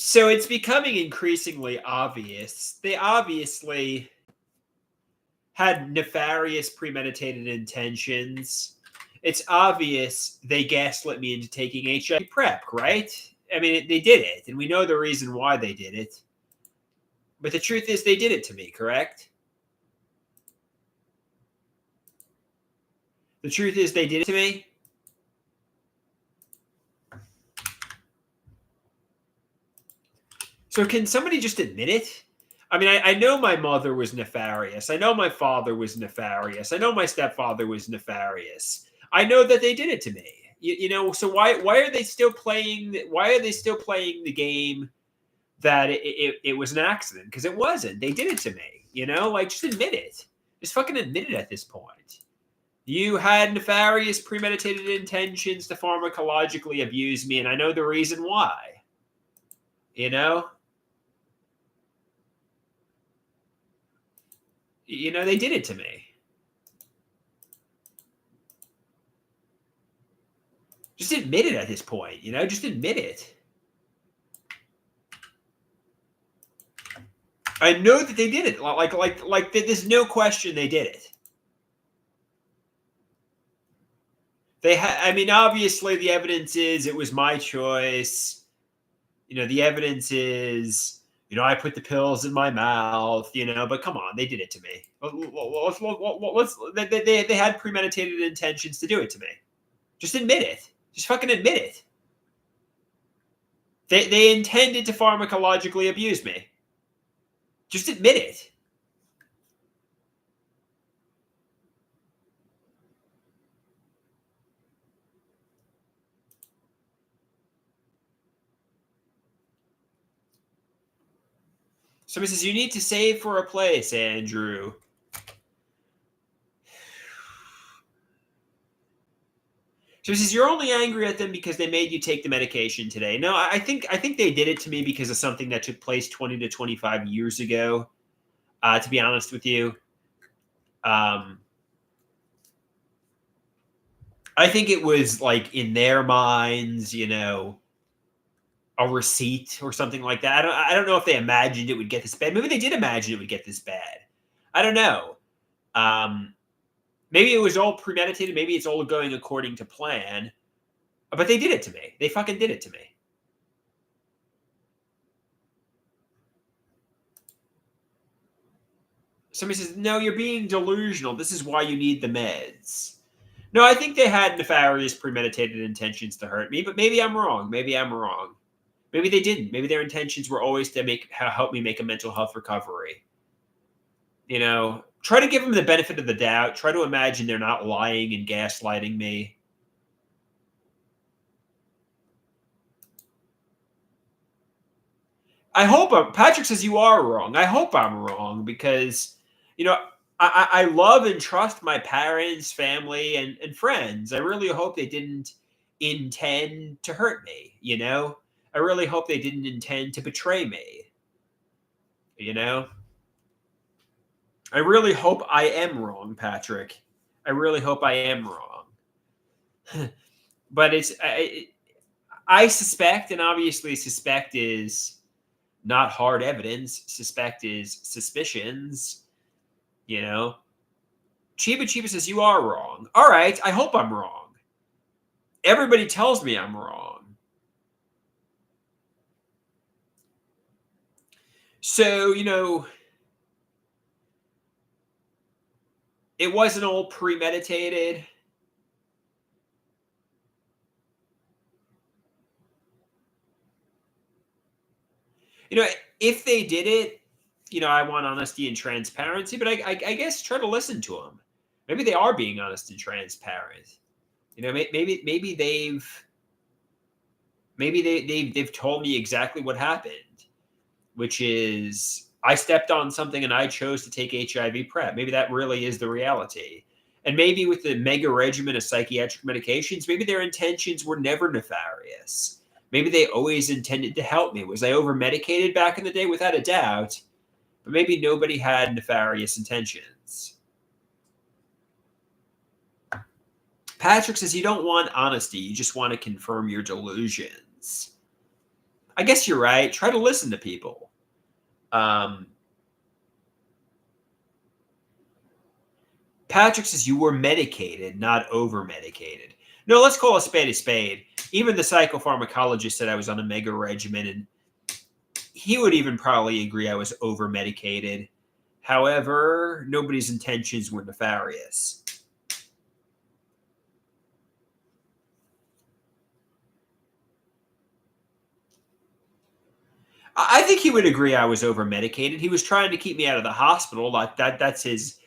So it's becoming increasingly obvious. They obviously had nefarious premeditated intentions. It's obvious they gaslit me into taking HIV PrEP, right? I mean, they did it, and we know the reason why they did it. But the truth is, they did it to me, correct? The truth is, they did it to me. So can somebody just admit it? I mean, I know my mother was nefarious. I know my father was nefarious. I know my stepfather was nefarious. I know that they did it to me. So why are they still playing? Why are they still playing the game that it was an accident? Because it wasn't. They did it to me. Like, just admit it. Just fucking admit it at this point. You had nefarious premeditated intentions to pharmacologically abuse me, and I know the reason why. They did it to me. Just admit it at this point, just admit it. I know that they did it. Like there's no question they did it. I mean, obviously the evidence is it was my choice. The evidence is, I put the pills in my mouth, but come on, they did it to me. They had premeditated intentions to do it to me. Just admit it. Just fucking admit it. They intended to pharmacologically abuse me. Just admit it. Somebody says, you need to save for a place, Andrew. So he says, you're only angry at them because they made you take the medication today. No, I think they did it to me because of something that took place 20 to 25 years ago, to be honest with you. I think it was like in their minds, a receipt or something like that. I don't know if they imagined it would get this bad. Maybe they did imagine it would get this bad. I don't know. Maybe it was all premeditated. Maybe it's all going according to plan. But they did it to me. They fucking did it to me. Somebody says, no, you're being delusional. This is why you need the meds. No, I think they had nefarious premeditated intentions to hurt me, but maybe I'm wrong. Maybe they didn't. Maybe their intentions were always to help me make a mental health recovery. Try to give them the benefit of the doubt. Try to imagine they're not lying and gaslighting me. I hope Patrick says you are wrong. I hope I'm wrong because, I love and trust my parents, family, and friends. I really hope they didn't intend to hurt me, I really hope they didn't intend to betray me, I really hope I am wrong, Patrick. I really hope I am wrong. But I suspect, and obviously suspect is not hard evidence. Suspect is suspicions. Chiba Chiba says, you are wrong. All right, I hope I'm wrong. Everybody tells me I'm wrong. So, it wasn't all premeditated. If they did it, I want honesty and transparency, but I guess try to listen to them. Maybe they are being honest and transparent. Maybe they've told me exactly what happened, which is I stepped on something and I chose to take HIV PrEP. Maybe that really is the reality. And maybe with the mega regimen of psychiatric medications, maybe their intentions were never nefarious. Maybe they always intended to help me. Was I over medicated back in the day? Without a doubt. But maybe nobody had nefarious intentions. Patrick says you don't want honesty. You just want to confirm your delusions. I guess you're right. Try to listen to people. Um, Patrick says you were medicated, not over medicated. No, let's call a spade a spade. Even the psychopharmacologist said I was on a mega regimen, and he would even probably agree I was over medicated. However, nobody's intentions were nefarious. I think he would agree I was over medicated. He was trying to keep me out of the hospital. Like that's his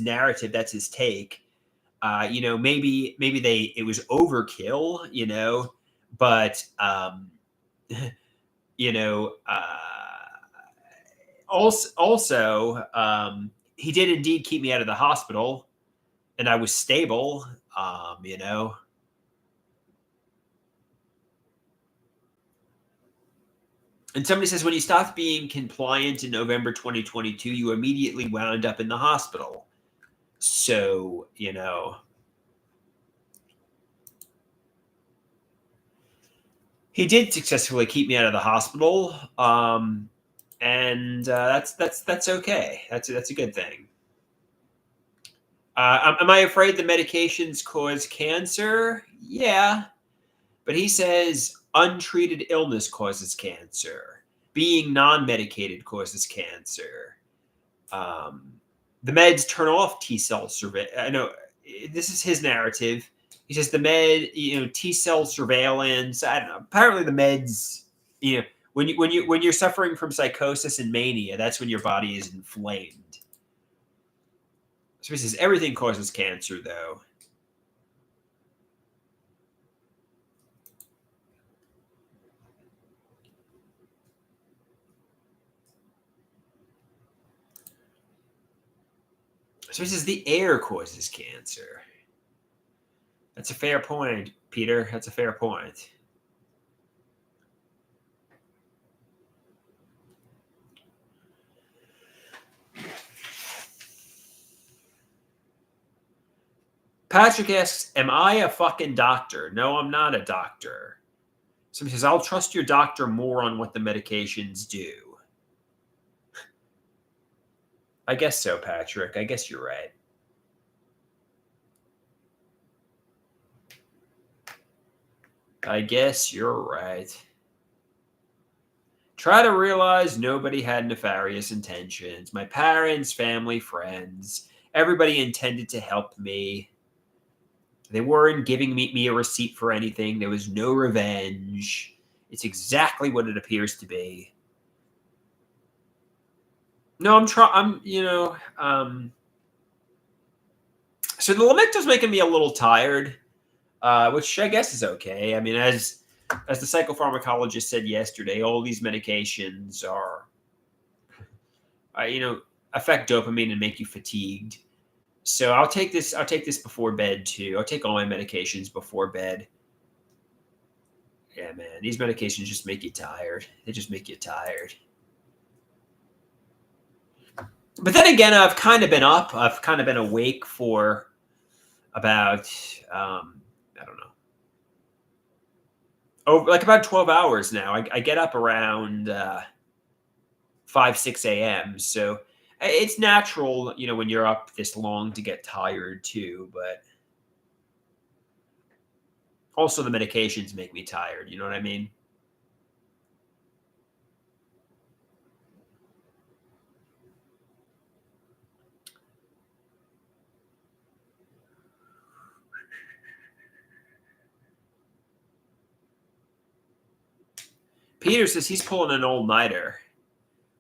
narrative. That's his take. Maybe it was overkill. But you know, he did indeed keep me out of the hospital, and I was stable. Um, you know, and somebody says when you stopped being compliant in November 2022, you immediately wound up in the hospital. So, he did successfully keep me out of the hospital, and that's okay. That's a good thing. Am I afraid the medications cause cancer? Yeah, but he says untreated illness causes cancer. Being non-medicated causes cancer. Um, the meds turn off T cell surveillance. I know this is his narrative. He says the T cell surveillance. I don't know. Apparently, the meds, when you're suffering from psychosis and mania, that's when your body is inflamed. So he says everything causes cancer, though. So he says the air causes cancer. That's a fair point, Peter. That's a fair point. Patrick asks, "Am I a fucking doctor?" No, I'm not a doctor. Somebody says, "I'll trust your doctor more on what the medications do." I guess so, Patrick. I guess you're right. I guess you're right. Try to realize nobody had nefarious intentions. My parents, family, friends, everybody intended to help me. They weren't giving me a receipt for anything. There was no revenge. It's exactly what it appears to be. No, I'm trying. So the Lamictal's making me a little tired, which I guess is okay. I mean, as the psychopharmacologist said yesterday, all these medications are, uh, you know, affect dopamine and make you fatigued. So I'll take this. I'll take this before bed too. I'll take all my medications before bed. Yeah, man, these medications just make you tired. They just make you tired. But then again, I've kind of been up. I've kind of been awake for about I don't know, like about 12 hours now. I get up around 5 6 a.m. So it's natural, when you're up this long to get tired too. But also the medications make me tired. You know what I mean? Peter says he's pulling an all nighter.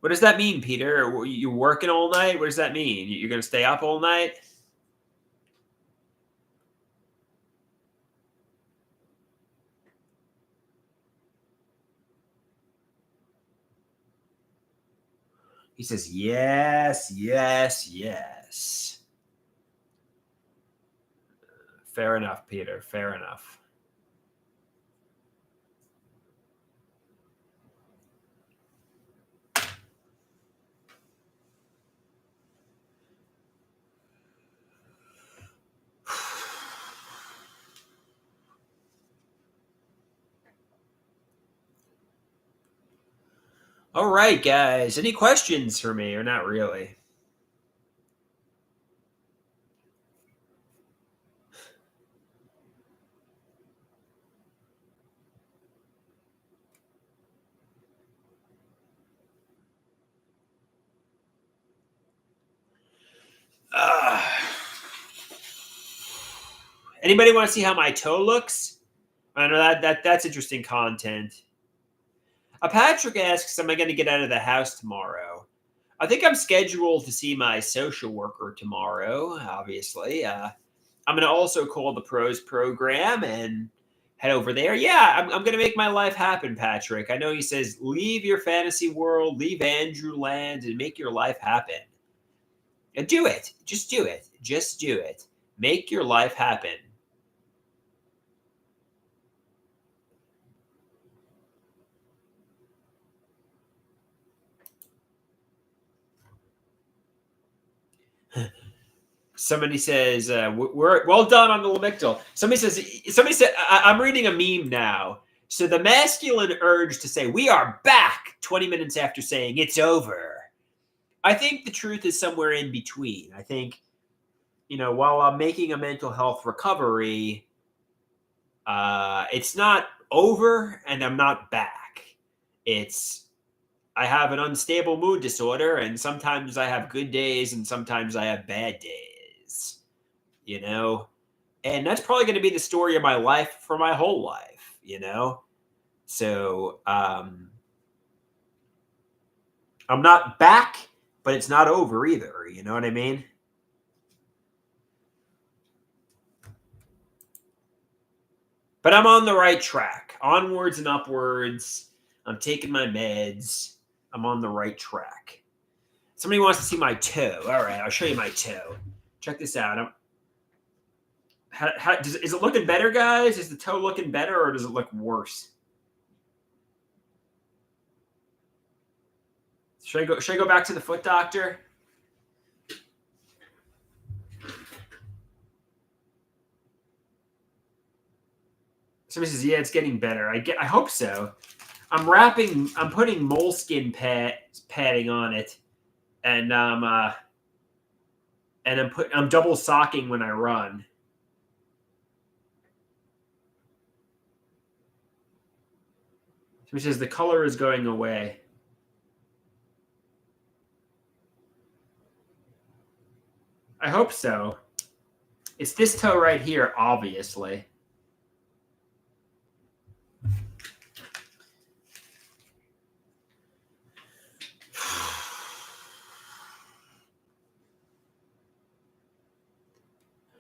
What does that mean, Peter? You're working all night? What does that mean? You're going to stay up all night? He says, yes, yes, yes. Fair enough, Peter. Fair enough. All right, guys. Any questions for me or not really? Uh, Anybody want to see how my toe looks? I know that's interesting content. Patrick asks, "Am I going to get out of the house tomorrow?" I think I'm scheduled to see my social worker tomorrow. Obviously, I'm going to also call the pros program and head over there. Yeah, I'm going to make my life happen, Patrick. I know he says leave your fantasy world, leave Andrew Land, and make your life happen. And do it. Just do it. Just do it. Make your life happen. Somebody says we're well done on the lamictal. Somebody said I'm reading a meme now. So the masculine urge to say we are back 20 minutes after saying it's over. I think the truth is somewhere in between. I think while I'm making a mental health recovery, it's not over and I'm not back. It's I have an unstable mood disorder, and sometimes I have good days and sometimes I have bad days. You know, and that's probably going to be the story of my life for my whole life. So I'm not back, but it's not over either. You know what I mean? But I'm on the right track, onwards and upwards. I'm taking my meds. I'm on the right track. Somebody wants to see my toe. All right, I'll show you my toe. Check this out. Is it looking better, guys? Is the toe looking better, or does it look worse? Should I go back to the foot doctor? Somebody says, "Yeah, it's getting better." I hope so. I'm putting moleskin padding on it, and I'm double socking when I run. Somebody says the color is going away. I hope so. It's this toe right here, obviously.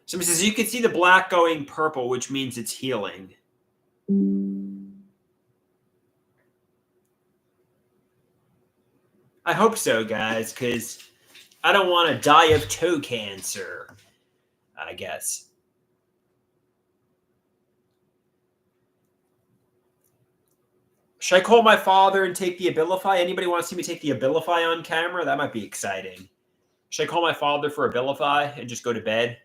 Somebody says you can see the black going purple, which means it's healing. I hope so, guys, because I don't want to die of toe cancer, I guess. Should I call my father and take the Abilify? Anybody want to see me take the Abilify on camera? That might be exciting. Should I call my father for Abilify and just go to bed?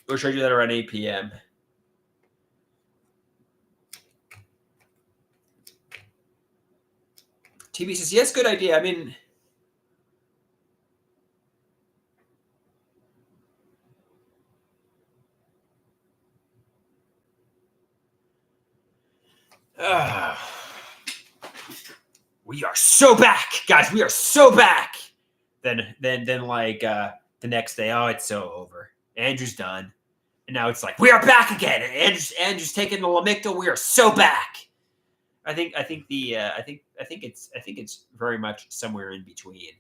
Or should I do that around 8 p.m.? TB says, yes, good idea. I mean, we are so back, guys. We are so back. Then like the next day, oh, it's so over. Andrew's done. And now it's like, we are back again. And Andrew's taking the Lamictal. We are so back. I think it's very much somewhere in between.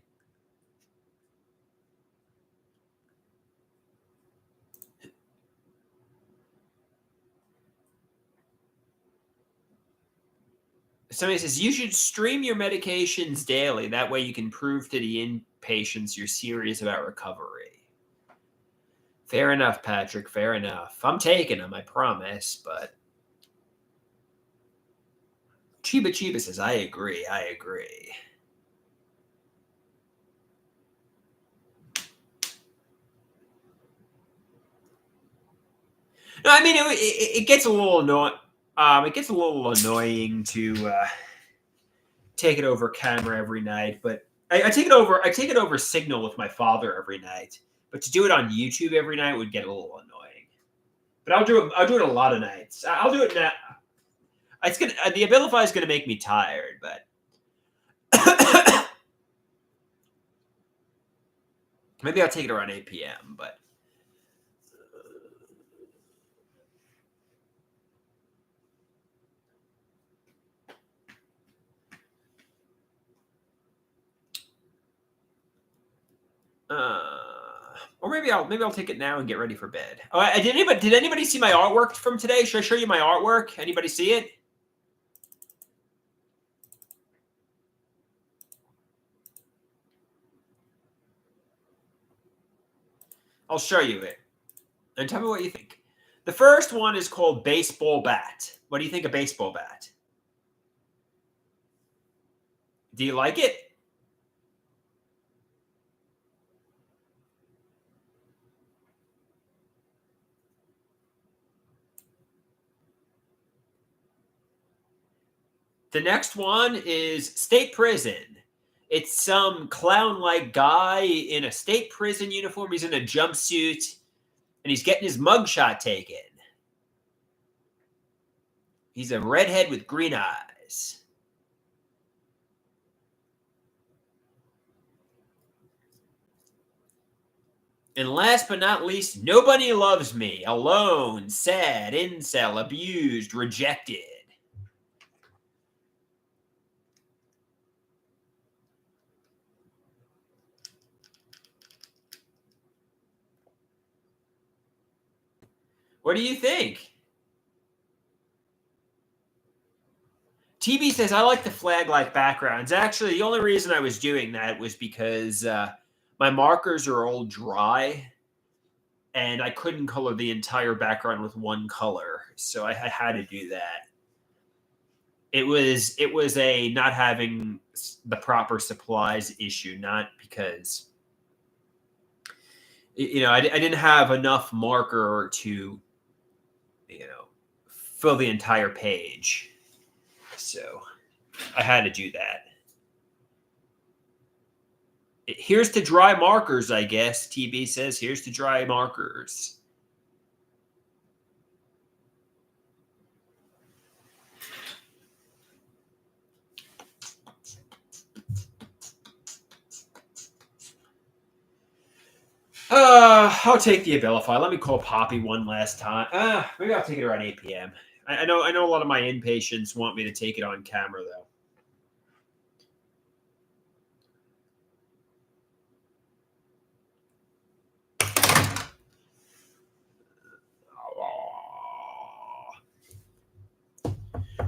Somebody says you should stream your medications daily. That way you can prove to the inpatients you're serious about recovery. Fair enough, Patrick. Fair enough. I'm taking them, I promise. But Chiba says, I agree. I agree. No, I mean it gets a little annoying. It gets a little annoying to take it over camera every night, but I take it over Signal with my father every night. But to do it on YouTube every night would get a little annoying. But I'll do it a lot of nights. I'll do it now. It's gonna the Abilify is gonna make me tired, but maybe I'll take it around 8 p.m. But or maybe I'll take it now and get ready for bed. Oh, did anybody see my artwork from today? Should I show you my artwork? Anybody see it? I'll show you it. And tell me what you think. The first one is called Baseball Bat. What do you think of Baseball Bat? Do you like it? The next one is State Prison. It's some clown-like guy in a state prison uniform. He's in a jumpsuit, and he's getting his mugshot taken. He's a redhead with green eyes. And last but not least, Nobody Loves Me. Alone, sad, incel, abused, rejected. What do you think? TB says, I like the flag-like backgrounds. Actually, the only reason I was doing that was because my markers are all dry, and I couldn't color the entire background with one color, so I had to do that. It was a not having the proper supplies issue, not because I didn't have enough marker to fill the entire page, so I had to do that. Here's to dry markers, I guess. TB says, here's to dry markers. I'll take the Abilify. Let me call Poppy one last time. Maybe I'll take it around 8 p.m. I know a lot of my inpatients want me to take it on camera, though.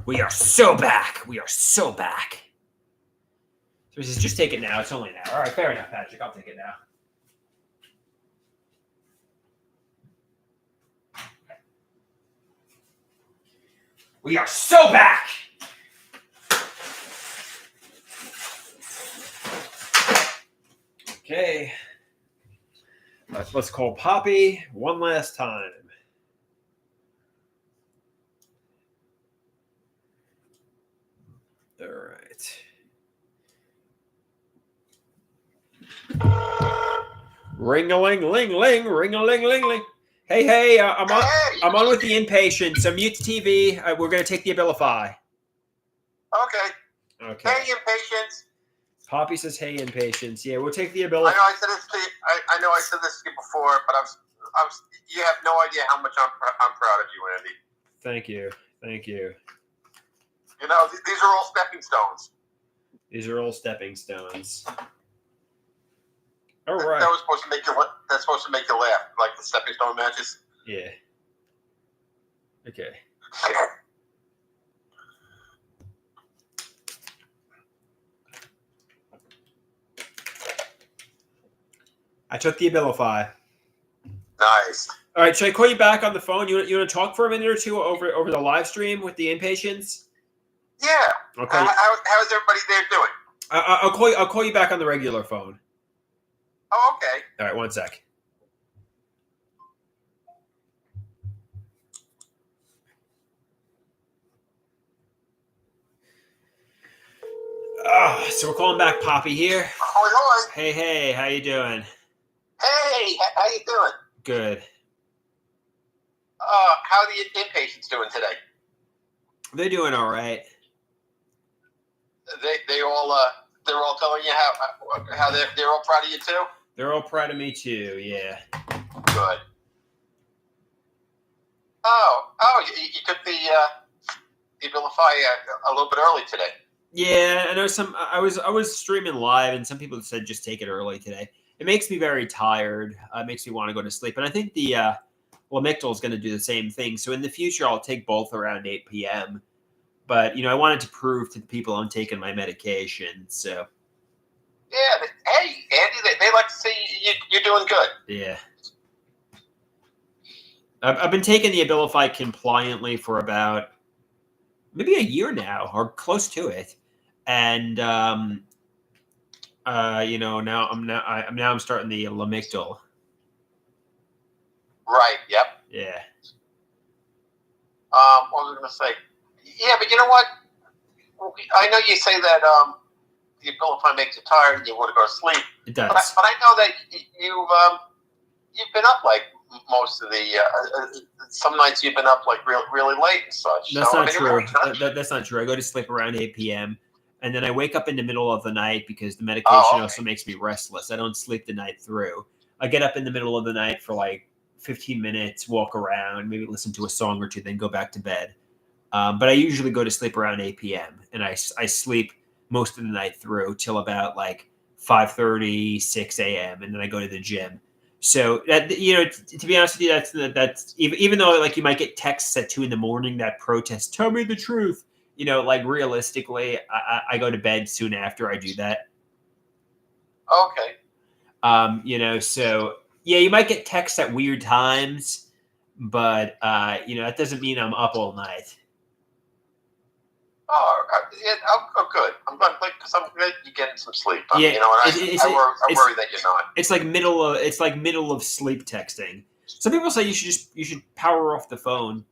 We are so back. We are so back. So he says, just take it now. It's only an hour. All right, fair enough, Patrick. I'll take it now. We are so back. Okay. Let's call Poppy one last time. All right. Ring-a-ling-ling-ling, ring-a-ling-ling-ling. Hey, I'm on with the inpatient, so mute the TV. We're going to take the Abilify. Okay. Hey, impatience. Poppy says, hey, impatience. Yeah, we'll take the Abilify. I know I said this to you before, but you have no idea how much I'm proud of you, Andy. Thank you. You know, these are all stepping stones. These are all stepping stones. All right. That's supposed to make you laugh, like the stepping stone matches. Yeah. Okay. I took the Abilify. Nice. All right, should I call you back on the phone? You want to talk for a minute or two over the live stream with the inpatients? Yeah. Okay. How's everybody there doing? I'll call you back on the regular phone. Oh, okay. All right, one sec. So we're calling back Poppy here. Ahoy, hoy. Hey, how you doing? Hey, how you doing? Good. How are the inpatients doing today? They're doing all right. They're all telling you how they're all proud of you too. They're all proud of me too. Yeah. Good. Oh, you took the Abilify a little bit early today. Yeah, I know I was streaming live, and some people said just take it early today. It makes me very tired. It makes me want to go to sleep, and I think the Lamictal is going to do the same thing. So in the future, I'll take both around 8 p.m. But I wanted to prove to the people I'm taking my medication. So Yeah. Hey, Andy, they like to see you're doing good. yeah. I've been taking the Abilify compliantly for about maybe a year now, or close to it, and now I'm starting the Lamictal. Right. Yep. Yeah. What was I going to say? Yeah, but you know what? I know you say that the Abilify makes you tired and you want to go to sleep. It does. But I know that you've been up like most of the some nights you've been up like really late and such. That's so, not I mean, true. That's not true. I go to sleep around 8 p.m. and then I wake up in the middle of the night because the medication also makes me restless. I don't sleep the night through. I get up in the middle of the night for like 15 minutes, walk around, maybe listen to a song or two, then go back to bed. But I usually go to sleep around 8 p.m. and I sleep most of the night through till about like 5:30, 6 a.m. and then I go to the gym. So that to be honest with you, that's even though like you might get texts at 2 a.m. that protest, tell me the truth. Like realistically, I go to bed soon after I do that. Okay. So yeah, you might get texts at weird times, but that doesn't mean I'm up all night. Good. I'm glad because I'm glad you're getting some sleep. I worry that you're not. It's like middle of sleep texting. Some people say you should power off the phone.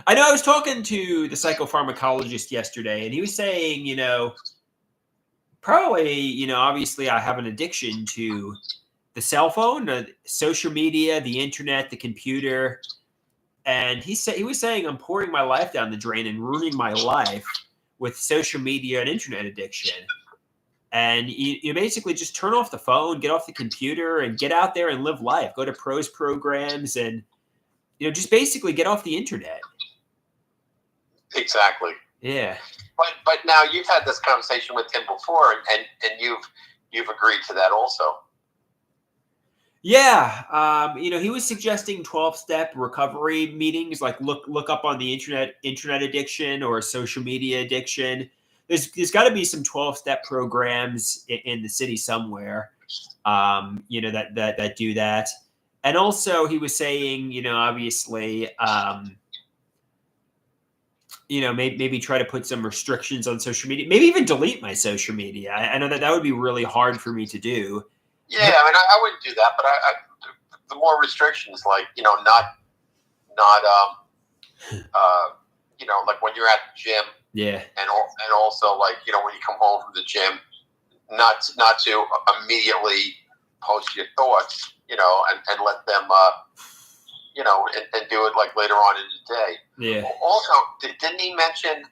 I know I was talking to the psychopharmacologist yesterday, and he was saying, probably, obviously I have an addiction to the cell phone, social media, the internet, the computer. And he was saying I'm pouring my life down the drain and ruining my life with social media and internet addiction. And you basically just turn off the phone, get off the computer, and get out there and live life. Go to pros programs and just basically get off the internet. Exactly. Yeah. But now you've had this conversation with him before, and you've agreed to that also. Yeah, he was suggesting 12-step recovery meetings, like look up on the internet addiction or social media addiction. There's got to be some 12-step programs in the city somewhere, that do that. And also, he was saying, obviously, maybe try to put some restrictions on social media, maybe even delete my social media. I know that would be really hard for me to do. Yeah, I mean, I wouldn't do that, but the more restrictions, like like when you're at the gym, yeah, and also like when you come home from the gym, not to immediately post your thoughts, and let them, and do it like later on in the day. Yeah. Also, didn't he mention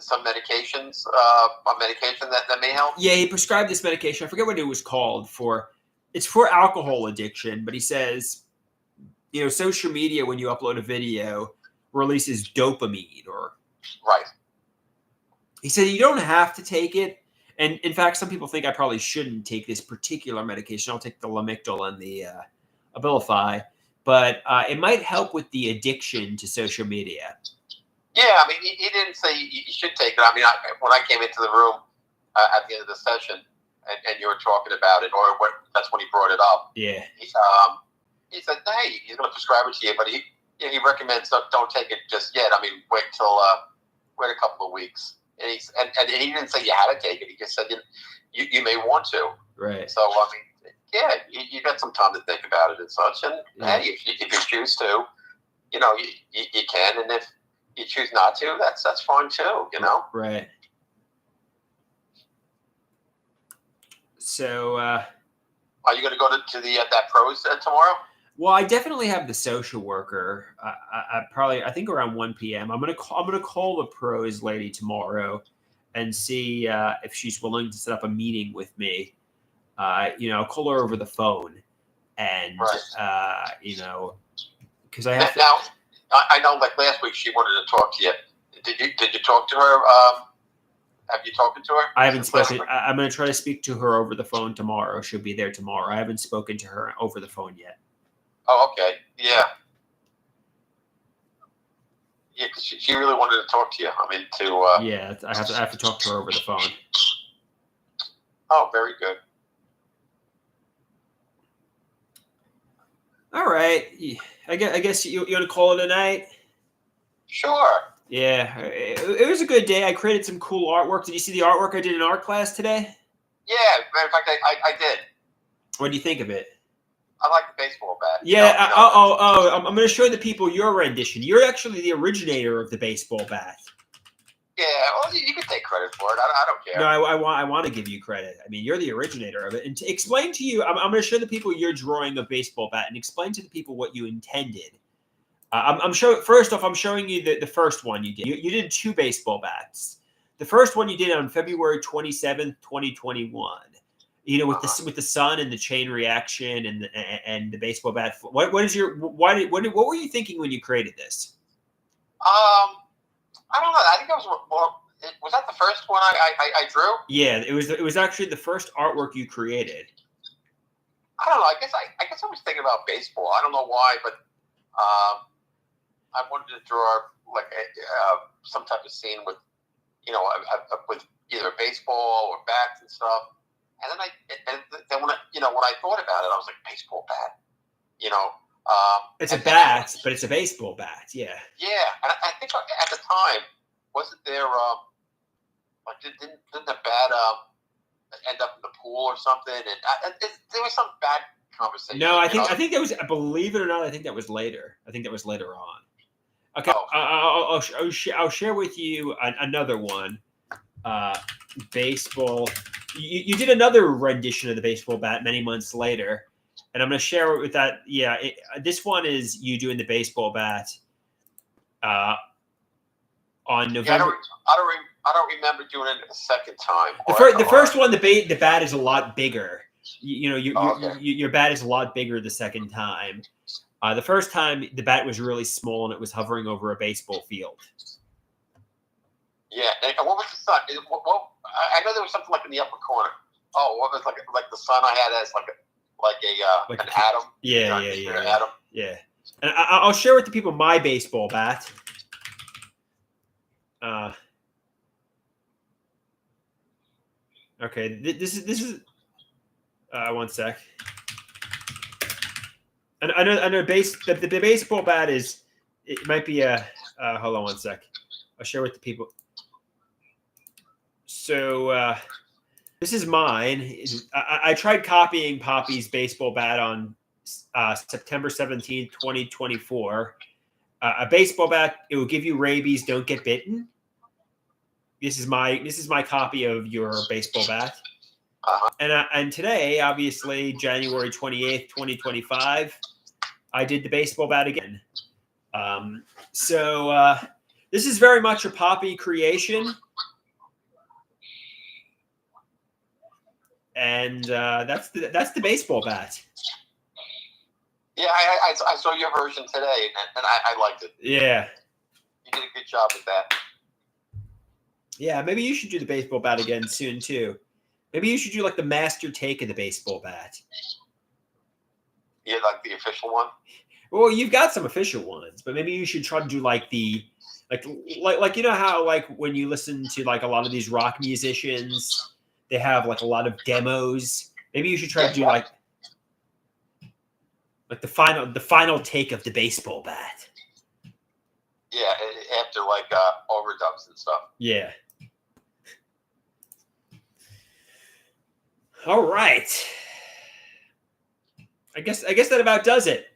some medications, a medication that may help? Yeah, he prescribed this medication. I forget what it was called it's for alcohol addiction, but he says, social media, when you upload a video, releases dopamine Right. He said you don't have to take it. And in fact, some people think I probably shouldn't take this particular medication. I'll take the Lamictal and the Abilify, but it might help with the addiction to social media. Yeah, I mean, he didn't say you should take it. I mean, when I came into the room at the end of the session, and you were talking about it, that's when he brought it up. Yeah. He said, "Hey, he's going to prescribe it to you, but he recommends don't take it just yet. I mean, wait a couple of weeks." And he didn't say you had to take it. He just said you may want to. Right. So I mean, yeah, you got some time to think about it and such. And hey, if you choose to, you can. And if you choose not to, that's fine too. You know. Right. So, Are you going to go to the that pros tomorrow? well, I definitely have the social worker. I think around 1 p.m. I'm gonna call the pros lady tomorrow, and see if she's willing to set up a meeting with me. I'll call her over the phone, and Right. because I have to. Now, I know, like last week, she wanted to talk to you. Did you talk to her? Have you talked to her? I haven't spoken. I'm going to try to speak to her over the phone tomorrow. She'll be there tomorrow. I haven't spoken to her over the phone yet. Oh, okay. Yeah. Yeah, because she really wanted to talk to you. I mean, Yeah, I have to talk to her over the phone. Oh, very good. All right. I guess you want to call it a night? Sure. Yeah, it was a good day. I created some cool artwork. Did you see the artwork I did in art class today? Yeah, matter of fact, I did. What do you think of it? I like the baseball bat. Yeah. I'm going to show the people your rendition. You're actually the originator of the baseball bat. Yeah, well, you can take credit for it. I don't care. No, I want to give you credit. I mean, you're the originator of it. And to explain to you, I'm going to show the people your drawing of baseball bat and explain to the people what you intended. I'm showing. First off, I'm showing you the first one you did. You did 2 baseball bats. The first one you did on February 27th, 2021. With the sun and the chain reaction and the baseball bat. What were you thinking when you created this? I don't know. I think it was more. Was that the first one I drew? Yeah, it was actually the first artwork you created. I don't know. I guess I was thinking about baseball. I don't know why, but I wanted to draw like some type of scene with, with either baseball or bats and stuff. And then when I thought about it, I was like, baseball bat. It's a bat, but it's a baseball bat. Yeah. Yeah, and I think at the time, wasn't there didn't the bat end up in the pool or something? And there was some bad conversation. No, I think that was. Believe it or not, I think that was later. I think that was later on. Okay, I'll share with you another one. Baseball. You did another rendition of the baseball bat many months later, and I'm going to share it with that. Yeah, this one is you doing the baseball bat. On November. Yeah, I don't remember doing it the second time. The first one, the bat is a lot bigger. Your bat is a lot bigger the second time. The first time, the bat was really small and it was hovering over a baseball field. Yeah, and what was the sun? I know there was something like in the upper corner. Oh, what was like the sun I had as an atom? Yeah, An atom. Yeah. And I'll share with the people my baseball bat. Okay, this is. One sec. And I know the baseball bat is. It might be a. Hold on one sec. I'll share with the people. So this is mine. I tried copying Poppy's baseball bat on September 17th, 2024. A baseball bat, it will give you rabies, don't get bitten. This is my copy of your baseball bat. Uh-huh. And today, obviously, January 28th, 2025, I did the baseball bat again. So this is very much a Poppy creation. And that's the baseball bat. Yeah, I saw your version today, and I liked it. Yeah. You did a good job with that. Yeah, maybe you should do the baseball bat again soon, too. Maybe you should do, like, the master take of the baseball bat. Yeah, like the official one? Well, you've got some official ones, but maybe you should try to do, like, the... Like you know how, like, when you listen to, like, a lot of these rock musicians, they have, like, a lot of demos. Maybe you should try to do, like the final take of the baseball bat. Yeah, after like overdubs and stuff. Yeah. All right. I guess that about does it.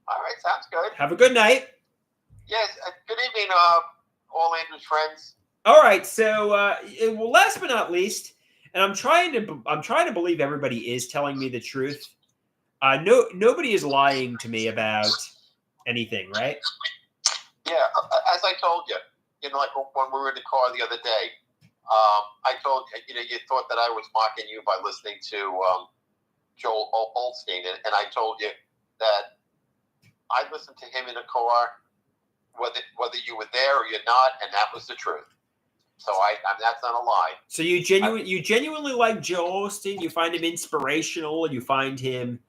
All right, sounds good. Have a good night. Yes. Good evening, all Andrew's friends. All right, so well, last but not least, and I'm trying to believe everybody is telling me the truth. Nobody is lying to me about anything, right? Yeah, as I told you, like when we were in the car the other day, I told you thought that I was mocking you by listening to Joel Osteen, and I told you that I listened to him in a car, whether you were there or you're not, and that was the truth. So that's not a lie. So you genuinely like Joel Osteen. You find him inspirational, and you find him.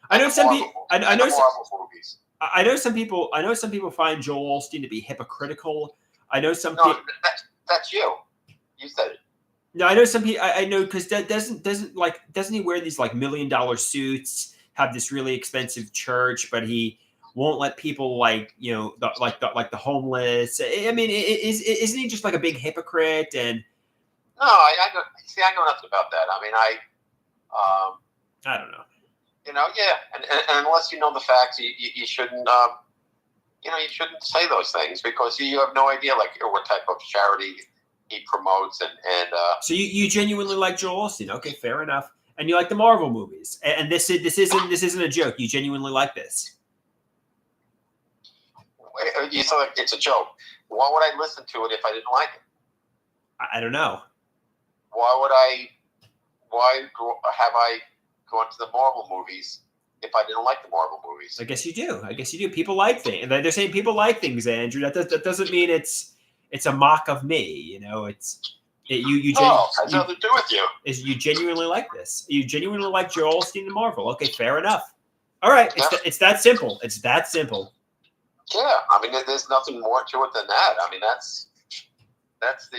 I know some people. I know movies. I know some people. I know some people find Joel Osteen to be hypocritical. I know some No, people. That's you. You said it. No, I know some people. I know because doesn't he wear these like $1 million suits? Have this really expensive church, but he won't let people like the homeless. I mean, isn't he just like a big hypocrite? And no, I know nothing about that. I mean, I don't know. Yeah, and unless you know the facts, you shouldn't. You shouldn't say those things because you have no idea like what type of charity he promotes and. So you genuinely like Joel Osteen? Okay, fair enough. And you like the Marvel movies, and this isn't a joke. You genuinely like this. You said like it's a joke. Why would I listen to it if I didn't like it? I don't know. Why have I gone to the Marvel movies if I didn't like the Marvel movies? I guess you do. People like things. They're saying people like things, Andrew. That doesn't mean it's a mock of me. No, it has nothing to do with you. You genuinely like this. You genuinely like Joel Osteen and Marvel. Okay, fair enough. All right, it's that simple. It's that simple. Yeah, I mean, there's nothing more to it than that. I mean, that's the.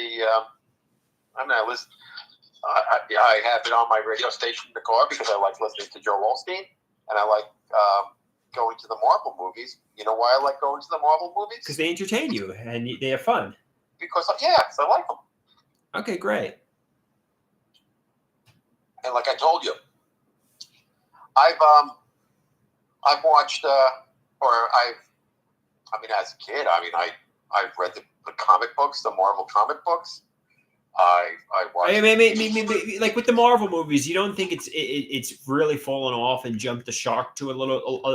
I mean, I have it on my radio station in the car because I like listening to Joel Osteen, and I like going to the Marvel movies. You know why I like going to the Marvel movies? Because they entertain you and they have fun. Because I like them. Okay, great. And like I told you, I've watched I mean, as a kid, I've read the comic books, the Marvel comic books. I watched. I mean, like with the Marvel movies, you don't think it's really fallen off and jumped the shark to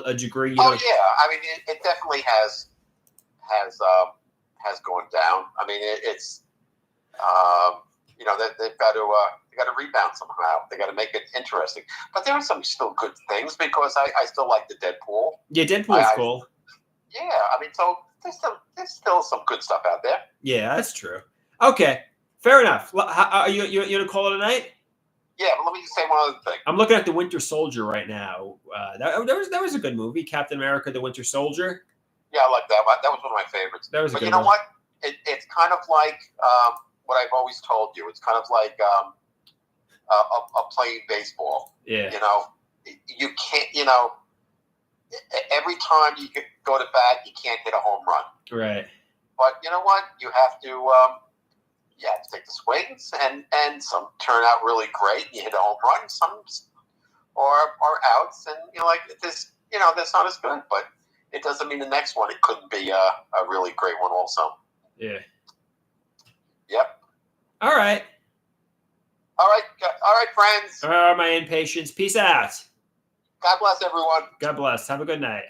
a degree? Yeah, I mean, it definitely has gone down. I mean, it's they've got to rebound somehow. They got to make it interesting. But there are some still good things because I still like the Deadpool. Yeah, Deadpool's cool. Yeah, I mean, so there's still some good stuff out there. Yeah, that's true. Okay, fair enough. Are you gonna call it a night? Yeah, but let me just say one other thing. I'm looking at The Winter Soldier right now. That was a good movie, Captain America: The Winter Soldier. Yeah, I like that. That was one of my favorites. That was a but good you know one. what? It's kind of like what I've always told you. It's kind of like playing baseball. Yeah. You can't. Every time you go to bat, you can't hit a home run. Right. But you know what? You have to take the swings, and some turn out really great. You hit a home run, some are outs, and this. That's not as good, but it doesn't mean the next one it couldn't be a really great one also. Yeah. Yep. All right. All right, friends. All right, my impatience. Peace out. God bless everyone. God bless. Have a good night.